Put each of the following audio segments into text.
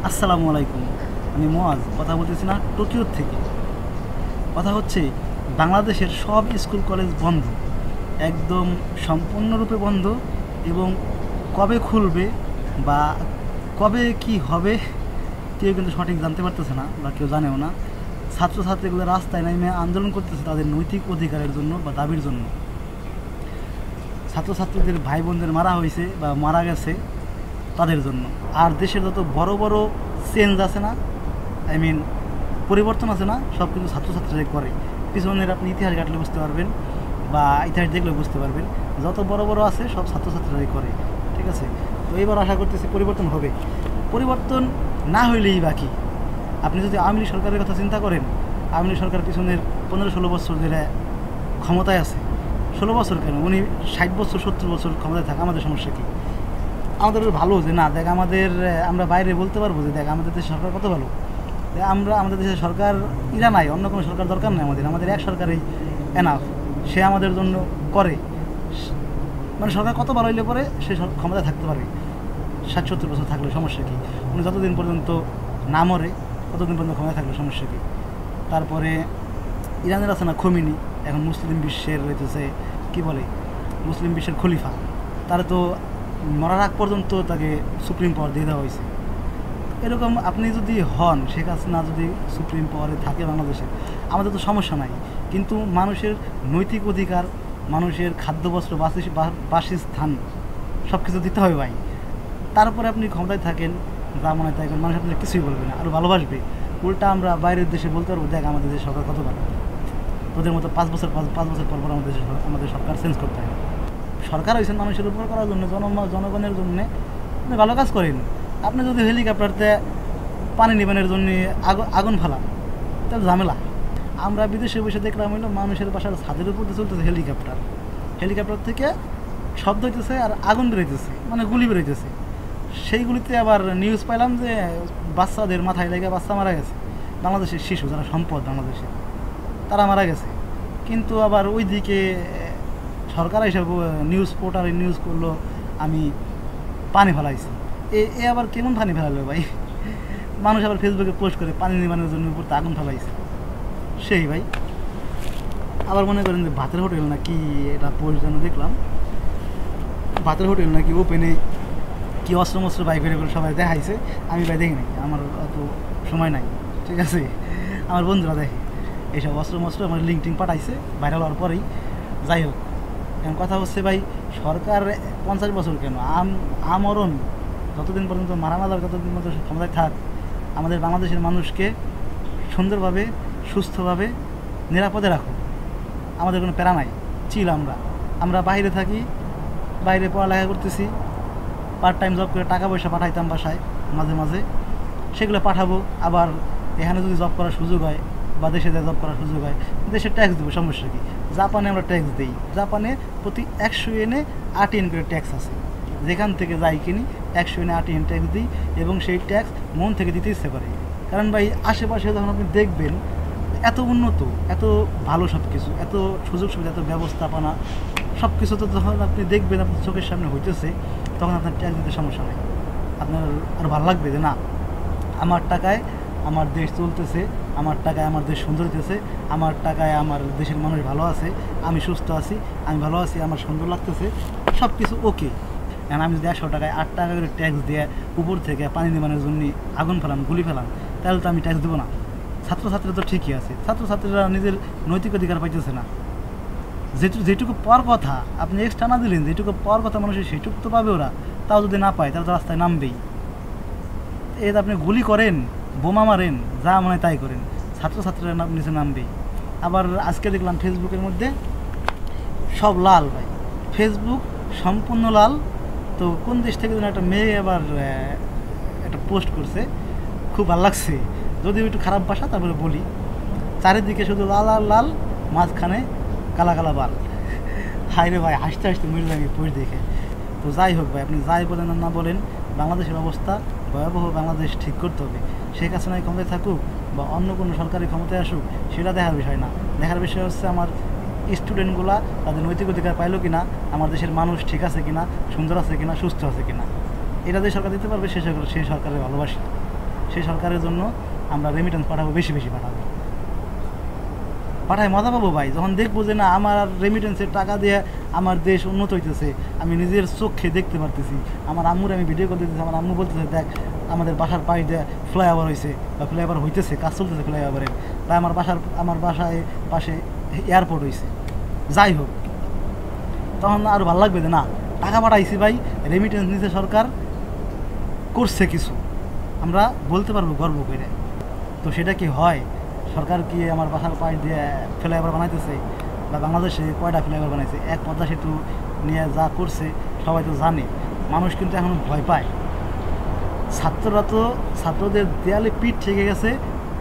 আসসালামু আলাইকুম। আমি মুয়াজ কথা বলতেছি না টোকিও থেকে। কথা হচ্ছে বাংলাদেশের সব স্কুল কলেজ বন্ধ, একদম সম্পূর্ণরূপে বন্ধ। এবং কবে খুলবে বা কবে কি হবে কেউ কিন্তু সঠিক জানতে পারতেছে না বা কেউ জানেও না। ছাত্রছাত্রীগুলো রাস্তায় নেমে আন্দোলন করতেছে তাদের নৈতিক অধিকারের জন্য বা দাবির জন্য। ছাত্রছাত্রীদের ভাই বোনদের মারা হয়েছে বা মারা গেছে তাদের জন্য। আর দেশের যত বড় বড় চেঞ্জ আছে না, আই মিন পরিবর্তন আছে না, সব কিন্তু ছাত্রছাত্রীরাই করে। পিছনের আপনি ইতিহাস ঘাটলে বুঝতে পারবেন বা ইতিহাস দেখলে বুঝতে পারবেন, যত বড় বড় আছে সব ছাত্রছাত্রীরাই করে। ঠিক আছে, তো এবার আশা করতেছি পরিবর্তন হবে। পরিবর্তন না হইলেই বাকি। আপনি যদি আওয়ামী লীগ সরকারের কথা চিন্তা করেন, আওয়ামী লীগ সরকার পিছনের 15-16 বছর ধরে ক্ষমতায় আছে। 16 বছর কেন, উনি 60 বছর 70 বছর ক্ষমতায় থাকে, আমাদের সমস্যা কী? আমাদের ভালো যে না দেখ আমাদের, আমরা বাইরে বলতে পারবো যে দেখ আমাদের দেশের সরকার কত ভালো। আমরা আমাদের দেশের সরকার ইরা নাই, অন্য কোনো সরকার দরকার নেই আমাদের, আমাদের এক সরকারই এনাফ। সে আমাদের জন্য করে, মানে সরকার কত ভালো হইলে পরে সে ক্ষমতায় থাকতে পারে। 60-70 বছর থাকলে সমস্যা কী? উনি যতদিন পর্যন্ত না মরে ততদিন পর্যন্ত ক্ষমতায় থাকলে সমস্যা কী? তারপরে ইরানের আছে না খমিনি, এখন মুসলিম বিশ্বের রয়েছে কী বলে, মুসলিম বিশ্বের খলিফা। তারা তো মরার আগ পর্যন্ত তাকে সুপ্রিম পাওয়ার দিয়ে দেওয়া হয়েছে। এরকম আপনি যদি হন, শেখ হাসিনা যদি সুপ্রিম পাওয়ারে থাকে বাংলাদেশে, আমাদের তো সমস্যা নাই। কিন্তু মানুষের নৈতিক অধিকার, মানুষের খাদ্য বস্ত্র বাসস্থান সব কিছু দিতে হবে ভাই। তারপরে আপনি ক্ষমতায় থাকেন, যা মনে হয় তাই করেন, মানুষ আপনাদের কিছুই বলবে না, আরও ভালোবাসবে। উল্টা আমরা বাইরের দেশে বলতে পারবো দেখ আমাদের দেশের সরকার কত ভালো। তোদের মতো 5 বছর পর পর আমাদের সরকার চেঞ্জ করতে হয়। সরকার হয়েছেন মানুষের উপর করার জন্য, জনগণের জন্য। আপনি ভালো কাজ করেন। আপনি যদি হেলিকপ্টারতে পানি নিবানের জন্য আগুন ফেলান, তাহলে ঝামেলা। আমরা বিদেশে বসে দেখলাম হইলো মানুষের বাসার ছাদের উপর দিয়ে চলতেছে হেলিকপ্টার, হেলিকপ্টার থেকে শব্দ হইতেছে আর আগুন বেরোইতেছে, মানে গুলি বেরোইতেছে। সেইগুলিতে আবার নিউজ পাইলাম যে বাচ্চাদের মাথায় লেগে বাচ্চা মারা গেছে। বাংলাদেশের শিশু যারা সম্পদ বাংলাদেশে, তারা মারা গেছে। কিন্তু আবার ওই দিকে সরকার হিসাবে নিউজ পোর্টালে নিউজ করলো আমি পানি ফেলাইছি। এ আবার কেমন পানি ফেলালো ভাই? মানুষ আবার ফেসবুকে পোস্ট করে পানি নিবানোর জন্য উপর আগুন ফেলাইছে সেই ভাই। আবার মনে করেন যে ভাতের হোটেল নাকি, এটা পোস্ট যেন দেখলাম, ভাতের হোটেল নাকি ওপেনে কি অস্ত্র মস্ত্র বাইক বের করে সবাই দেখাইছে। আমি ভাই দেখি নাই, আমার অত সময় নাই। ঠিক আছে, আমার বন্ধুরা দেখে এইসব অস্ত্র মস্ত্র, আমার লিঙ্ক টিঙ্ক পাঠাইছে ভাইরাল হওয়ার পরেই। যাই হোক, এখন কথা হচ্ছে ভাই, সরকার 50 বছর কেন, আমরণ যতদিন পর্যন্ত মারা না যাবে ততদিন পর্যন্ত ক্ষমতায় থাক। আমাদের বাংলাদেশের মানুষকে সুন্দরভাবে সুস্থভাবে নিরাপদে রাখো। আমাদের কোনো প্যারা নাই, চিল। আমরা বাইরে থাকি, বাইরে পড়ালেখা করতেছি, পার্ট টাইম জব করে টাকা পয়সা পাঠাইতাম বাসায় মাঝে মাঝে, সেগুলো পাঠাবো। আবার এখানে যদি জব করার সুযোগ হয় বা দেশে জব করার সুযোগ হয়, দেশে ট্যাক্স দেবো, সমস্যা কী? জাপানে আমরা ট্যাক্স দিই, জাপানে প্রতি 100 ইয়েনে 8 ইয়েন করে ট্যাক্স আছে। যেখান থেকে যাই কিনি 100 ইয়েনে 8 ইয়েন ট্যাক্স দিই, এবং সেই ট্যাক্স মন থেকে দিতে ইচ্ছে করে। কারণ ভাই আশেপাশে যখন আপনি দেখবেন এত উন্নত, এত ভালো সব কিছু, এত সুযোগ সুবিধা, এত ব্যবস্থাপনা, সব কিছু তো যখন আপনি দেখবেন আপনার চোখের সামনে হইতেছে, তখন আপনার ট্যাক্স দিতে সমস্যা নেই। আপনার আরও ভালো লাগবে যে না, আমার টাকায় আমার দেশ চলতেছে, আমার টাকায় আমার দেশ সুন্দর হইতেছে, আমার টাকায় আমার দেশের মানুষ ভালো আছে, আমি সুস্থ আছি, আমি ভালো আছি, আমার সুন্দর লাগতেছে, সব কিছু ওকে। কারণ আমি যদি 100 টাকায় 8 টাকা করে ট্যাক্স দিয়ে উপর থেকে পানি নিবানোর জন্য আগুন ফেলাম, গুলি ফেলাম, তাহলে তো আমি ট্যাক্স দেবো না। ছাত্রছাত্রীরা তো ঠিকই আছে, ছাত্রছাত্রীরা নিজের নৈতিক অধিকার পাইতেছে না। যেটুকু পাওয়ার কথা আপনি এক্সট্রা না দিলেন, যেটুকু পাওয়ার কথা মানুষের সেটুকু তো পাবে ওরা। তাও যদি না পায় তাহলে তো রাস্তায় নামবেই। এর আপনি গুলি করেন, বোমা মারেন, যা মনে হয় তাই করেন, ছাত্রছাত্রীরা নিচে নামবেই। আবার আজকে দেখলাম ফেসবুকের মধ্যে সব লাল ভাই, ফেসবুক সম্পূর্ণ লাল। তো কোন দেশ থেকে যেন একটা মেয়ে আবার একটা পোস্ট করছে, খুব ভালো লাগছে, যদিও একটু খারাপ ভাষা, তারপরে বলি, চারিদিকে শুধু লাল আর লাল, মাঝখানে কালা কালা বাল। হাই রে ভাই, হাসতে হাসতে মরে যাবে পোস্ট দেখে। তো যাই হোক ভাই, আপনি যাই বলেন না বলেন, বাংলাদেশের অবস্থা ভয়াবহ। বাংলাদেশ ঠিক করতে হবে। শেখ হাসিনাই ক্ষমতায় থাকুক বা অন্য কোনো সরকারি ক্ষমতায় আসুক, সেটা দেখার বিষয় না। দেখার বিষয় হচ্ছে আমার স্টুডেন্টগুলা তাদের নৈতিক অধিকার পাইলো কিনা, আমার দেশের মানুষ ঠিক আছে কিনা, সুন্দর আছে কিনা, সুস্থ আছে কিনা। এটা যে সরকার দিতে পারবে সেই সরকারের ভালোবাসি। সেই সরকারের জন্য আমরা রেমিটেন্স পাঠাবো, বেশি বেশি পাঠাবো, পাঠায় মজা পাবো ভাই। যখন দেখবো যে না আমার রেমিটেন্সের টাকা দিয়ে আমার দেশ উন্নত হইতেছে, আমি নিজের চোখে দেখতে পারতেছি, আমার আম্মুর আমি ভিডিও করে দিতেছি, আমার আম্মু বলতেছে দেখ আমাদের বাসার পাশ দিয়ে ফ্লাইওভার হয়েছে বা ফ্লাইওভার হইতেছে, কাজ চলতেছে ফ্লাইওভারের, বা আমার বাসায় পাশে এয়ারপোর্ট হয়েছে, যাই হোক, তখন আরও ভালো লাগবে যে না টাকা পাঠাইছি ভাই, রেমিটেন্স নিচ্ছে সরকার, করছে কিছু, আমরা বলতে পারবো গর্ব করে। তো সেটা কি হয়? সরকার কি আমার বাসার পাশ দিয়ে ফ্লাইওভার বানাইতেছে? বা বাংলাদেশে কয়টা ফ্লাইওভার বানাইছে? এক পদ্মা সেতু নিয়ে যা করছে সবাই তো জানে, মানুষ কিন্তু এখন ভয় পায়। ছাত্ররা তো ছাত্রদের দেয়ালে পিঠ ঠেকে গেছে,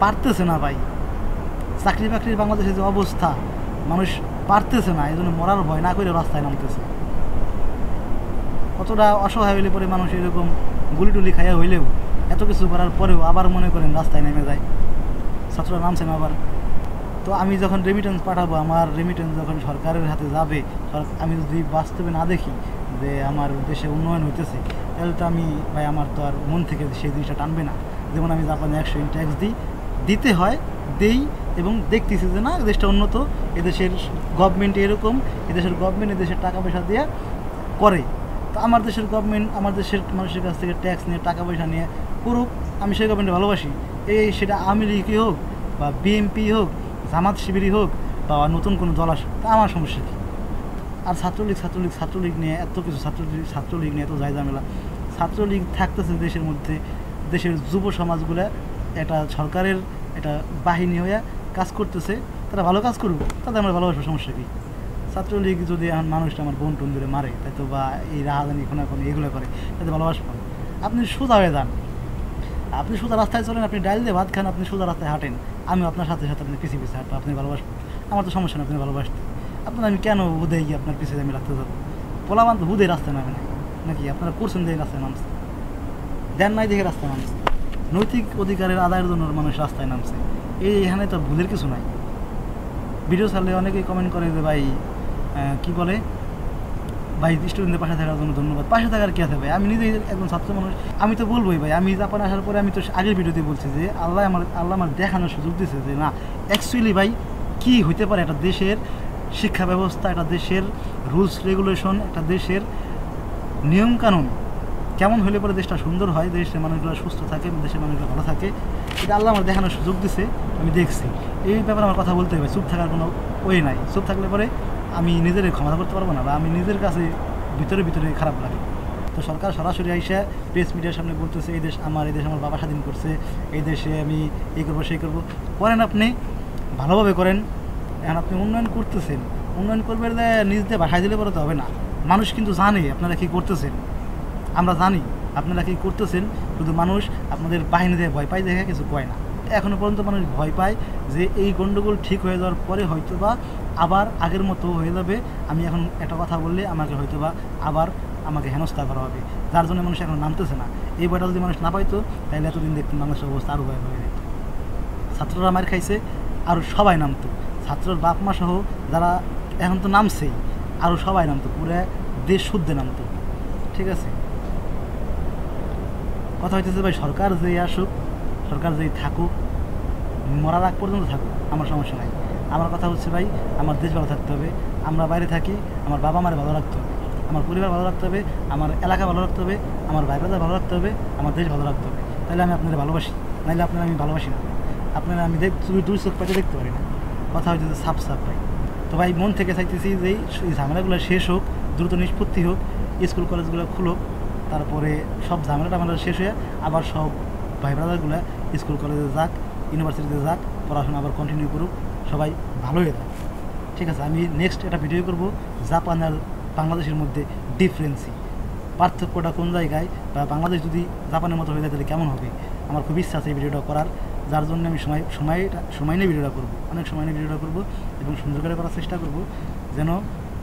পারতেছে না ভাই, চাকরি বাকরির বাংলাদেশের যে অবস্থা, মানুষ পারতেছে না, এই জন্য মরার ভয় না করে রাস্তায় নামতেছে। কতটা অসহায় হইলে পরে মানুষ এরকম গুলি টুলি খাইয়া হইলেও, এত কিছু করার পরেও আবার মনে করেন রাস্তায় নেমে যায়, ছাত্ররা নামছেন আবার। তো আমি যখন রেমিটেন্স পাঠাবো, আমার রেমিটেন্স যখন সরকারের হাতে যাবে, আমি যদি বাস্তবে না দেখি যে আমার দেশে উন্নয়ন হইতেছে, তাহলে তো আমি ভাই আমার তো আর মন থেকে সেই জিনিসটা টানবে না। যেমন আমি জাপানে 100 ট্যাক্স দিতে হয়, দেই, এবং দেখতেছি যে না দেশটা উন্নত, এদেশের গভর্নমেন্ট এরকম, এদেশের গভর্নমেন্ট এদেশের টাকা পয়সা দিয়ে করে। তো আমার দেশের গভর্নমেন্ট আমার দেশের মানুষের কাছ থেকে ট্যাক্স নিয়ে টাকা পয়সা নিয়ে করুক, আমি সেই গভর্নমেন্টে ভালোবাসি। সেটা আওয়ামী লীগই হোক বা বিএনপি হোক, জামাত শিবিরই হোক, বা নতুন কোনো দল আসুক, তা আমার সমস্যা কী? আর ছাত্রলীগ নিয়ে এত কিছু, ছাত্রলীগ নিয়ে এত ঝামেলা। ছাত্রলীগ থাকতেছে দেশের মধ্যে, দেশের যুব সমাজগুলো এটা সরকারের এটা বাহিনী হয়ে কাজ করতেছে, তারা ভালো কাজ করুক, তাদের আমরা ভালোবাসবো, সমস্যা কী? ছাত্রলীগ যদি এখন মানুষটা আমার বোন টোন ধরে মারে, তাই তো, বা এই রাহাজানি এখন এগুলো করে, তাতে ভালোবাসবো। আপনি সোজা হয়ে যান, আপনি সোজা রাস্তায় চলেন, আপনি ডাইল দিয়ে ভাত খান, আপনি সোজা রাস্তায় হাঁটেন, আমি আপনার সাথে সাথে আপনি পিছিয়ে পিছিয়ে হাঁটবো, আপনি ভালোবাসবেন, আমার তো সমস্যা না, আপনি ভালোবাসতে। আপনার আমি কেন হুদে গিয়ে আপনার পিছিয়ে আমি রাখতে যাবো? পোলাবান তো হুদে রাস্তায় নামে নাই নাকি? আপনারা করছেন দেখে রাস্তায় নামছে, দেন নাই দেখে রাস্তায় নামছে, নৈতিক অধিকারের আদায়ের জন্য মানুষ রাস্তায় নামছে, এখানে তো ভুলের কিছু নাই। ভিডিও ছাড়লে অনেকেই কমেন্ট করে যে ভাই কি বলে, ভাই স্টুডেন্টদের পাশে থাকার জন্য ধন্যবাদ। পাশে থাকার কী আছে ভাই? আমি নিজেই একজন ছাত্র মানুষ, আমি তো বলবোই ভাই। আমি জাপানে আসার পরে আমি তো আগের ভিডিওতে বলছি যে আল্লাহ আমার দেখানোর সুযোগ দিয়েছে যে না অ্যাকচুয়ালি ভাই কী হইতে পারে একটা দেশের শিক্ষা ব্যবস্থা, একটা দেশের রুলস রেগুলেশন, একটা দেশের নিয়মকানুন কেমন হলে পরে দেশটা সুন্দর হয়, দেশের মানুষগুলো সুস্থ থাকে, দেশের মানুষগুলো ভালো থাকে। এটা আল্লাহ আমার দেখানোর সুযোগ দিছে, আমি দেখছি। এই ব্যাপারে আমার কথা বলতে হবে, চুপ থাকার কোনো ওয়ে নাই। চুপ থাকলে পরে আমি নিজের ক্ষমতা করতে পারবো না, বা আমি নিজের কাছে ভিতরে ভিতরে খারাপ লাগে। তো সরকার সরাসরি আইসা প্রেস মিডিয়ার সামনে বলতেছে এই দেশ আমার বাবা স্বাধীন করছে, এই দেশে আমি এই করবো সেই করবো। করেন, আপনি ভালোভাবে করেন। এখন আপনি উন্নয়ন করতেছেন, উন্নয়ন করবে নিজ দিয়ে ভাষায় দিলে পরে তো হবে না। মানুষ কিন্তু জানে আপনারা কী করতেছেন, আমরা জানি আপনারা কী করতেছেন, শুধু মানুষ আপনাদের বাহিনী দিয়ে ভয় পায়, দেখে কিছু কয় না। এখনও পর্যন্ত মানুষ ভয় পায় যে এই গণ্ডগোল ঠিক হয়ে যাওয়ার পরে হয়তো বা আবার আগের মতো হয়ে যাবে। আমি এখন একটা কথা বললে আমাকে হয়তো বা আবার আমাকে হেনস্থা করা হবে, যার জন্য মানুষ এখন নামতেছে না। এই বইটা যদি মানুষ না পাইতো তাহলে এতদিন দেখতেন বাংলাদেশের অবস্থা আরও ভয় হয়ে যেত। ছাত্ররা মার খাইছে, আরও সবাই নামতো, ছাত্রর বাপ মা সহ যারা এখন তো নামছেই, আরও সবাই নামতো, পুরো দেশ শুদ্ধে নামতো। ঠিক আছে, কথা হইতেছে ভাই সরকার যেই আসুক, সরকার যেই থাকুক, মরার আগ পর্যন্ত থাকুক, আমার সমস্যা নাই। আমার কথা হচ্ছে ভাই আমার দেশ ভালো থাকতে হবে, আমরা বাইরে থাকি, আমার বাবা মারে ভালো রাখতে হবে, আমার পরিবার ভালো রাখতে হবে, আমার এলাকা ভালো রাখতে হবে, আমার ভাই ব্রাদার ভালো রাখতে হবে, আমার দেশ ভালো রাখতে হবে। তাহলে আমি আপনাদের ভালোবাসি, নাহলে আপনারা আমি ভালোবাসি না। আপনারা আমি দুই চোখ পাইতে দেখতে পারি না। কথা হচ্ছে সাপ ভাই। তো ভাই মন থেকে চাইতেছি যে এই ঝামেলাগুলো শেষ হোক, দ্রুত নিষ্পত্তি হোক, স্কুল কলেজগুলো খুলুক, তারপরে সব ঝামেলাটা আমাদের শেষ হয়ে আবার সব ভাই ব্রাদারগুলো স্কুল কলেজে যাক, ইউনিভার্সিটিতে যাক, পড়াশোনা আবার কন্টিনিউ করুক, সবাই ভালো হয়ে যাক। ঠিক আছে, আমি নেক্সট একটা ভিডিও করব জাপান আর বাংলাদেশের মধ্যে ডিফারেন্সি, পার্থক্যটা কোন জায়গায়, বা বাংলাদেশ যদি জাপানের মতো হয়ে যায় তাহলে কেমন হবে। আমার খুব ইচ্ছা আছে এই ভিডিওটা করার, যার জন্য আমি সময় নিয়ে ভিডিওটা করবো, অনেক সময় নিয়ে ভিডিওটা করবো এবং সুন্দর করে করার চেষ্টা করব, যেন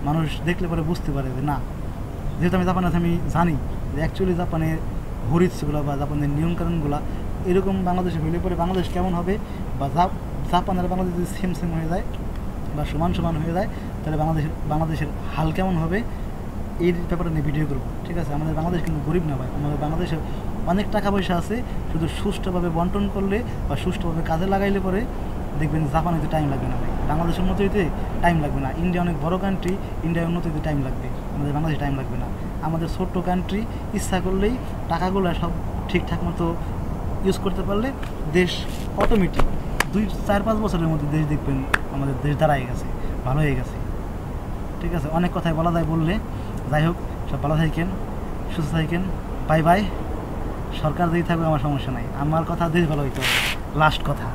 মানুষ দেখলে পরে বুঝতে পারে যে না, যেহেতু আমি জাপানে আছি, আমি জানি যে অ্যাকচুয়ালি জাপানের হরিৎসগুলো বা জাপানের নিয়মকানুনগুলো এরকম বাংলাদেশে হইলে পরে বাংলাদেশ কেমন হবে, বা জাপান আর বাংলাদেশ যদি সেম হয়ে যায় বা সমান হয়ে যায় তাহলে বাংলাদেশের হাল কেমন হবে, এই ব্যাপারে নিয়ে ভিডিও করবো। ঠিক আছে, আমাদের বাংলাদেশ কিন্তু গরিব না ভাই, আমাদের বাংলাদেশের অনেক টাকা পয়সা আছে, শুধু সুষ্ঠুভাবে বন্টন করলে বা সুষ্ঠুভাবে কাজে লাগাইলে পরে দেখবেন জাপান হইতে টাইম লাগবে না ভাই, বাংলাদেশের উন্নতি হইতে টাইম লাগবে না। ইন্ডিয়া অনেক বড় কান্ট্রি, ইন্ডিয়ার উন্নতি হইতে টাইম লাগবে, আমাদের বাংলাদেশে টাইম লাগবে না। আমাদের ছোট্ট কান্ট্রি ইচ্ছা করলেই টাকাগুলো সব ঠিকঠাক মতো ইউজ করতে পারলে দেশ অটোমেটিক 2-4-5 বছরের মধ্যে দেশ দেখবেন আমাদের দেশ দাঁড়ায় গেছে, ভালো হয়ে গেছে। ঠিক আছে, অনেক কথাই বলা যায় বললে, যাই হোক সব ভালো থাকেন, সুস্থ থাকেন, বাই বাই। সরকার যেই থাকবে আমার সমস্যা নাই, আমার কথা দেশ ভালো হইতে হবে, লাস্ট কথা।